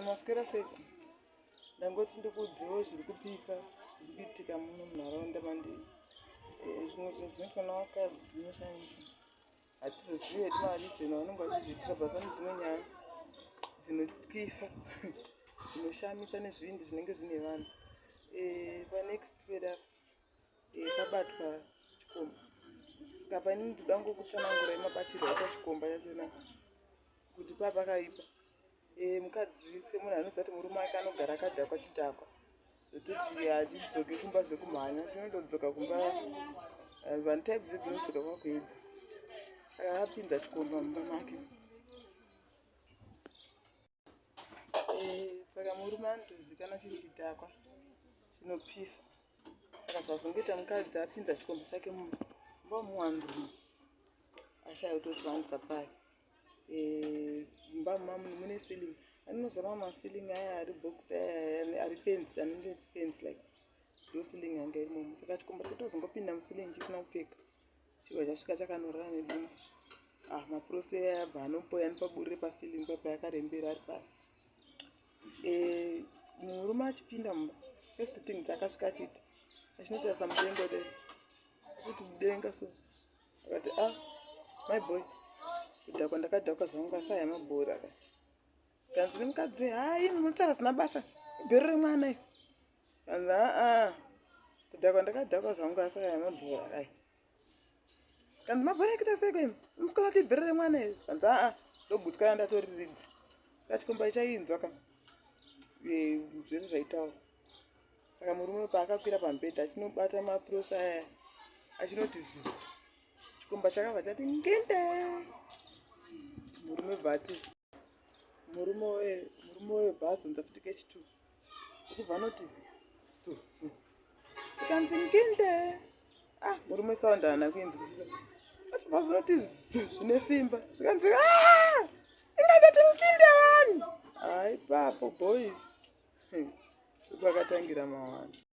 Maswera seka ndangoti ndikudziwo zviri kupisa zviri kuitika muno munharaunda mandiri. Zvimwe zvinhu zvinofanira vakadzi dzinoshamisa. Hatizozivi hedu marizino vanenge vachizviitira bva pane dzimwe nyaya dzinotyisa dzinoshamisa nezvindi zvinenge zvine vanhu. Panext pedapa pabatwa chikomba. Apa inini ndoda ngokutsanangurai mabatirwo aitwa chikomba chachona kuti pakaipa. Mukadzi semunhu anoziva kuti murume wake anogara akadhakwa chidhakwa zvekuti hachidzoki kumba zvekumhanya, chinondodzoka kumba vanhu type dzinodzoka kwakuedza. Saka apinza chikomba mumba make. Saka murume anotozivikanwa chiri chidhakwa chinopisa. Saka zvazongoita mukadzi apinza chikomba chake mumba muwanhu ashaya kutozviwanisa pari. Mumba mamo mune ceiling. Anozama maceiling aya ari box aya ari fence anenge fence like ndo ceiling yanga irimo. Saka chikomba chatozongopinda muceiling chisina kupfeka. Chibva chasvika chakanorara nedumbu. Mapurose aya abva anopoya nepaburire paceiling papa yakarembera ari pasi. Murume achipinda mumba first thing dzakasvika achiti achinotarisa mudenga dai kuti mudenga so akati my boy kudhakwa ndakadhakwa zvangu asaya mabhora kai. Kanzi nemukadzi hai munotaura zina basa ibhero remwana iri. Kanzi kudhakwa ndakadhakwa zvangu asaya mabhora kai. Kanzi mabhora ekuita sei kai musikana kuti ibhero remwana iri. Kanzi ndobutsika ndatoriridza. Saka chikomba ichainzwa ka zvese zvaitaura. Saka murume paakakwira pamubhedha achinobata mapurose aya achinoti zu chikomba chakabva chati ngende. Murume bhati murume webhazonza futi kechitu achibva anoti zu chikanzi ngende. Murume saundi haana kuinzwisisa achibva azonoti zu zvine simba zvikanzi ingatati nginde vanhu. Hai papo boys kwakatangira mawani.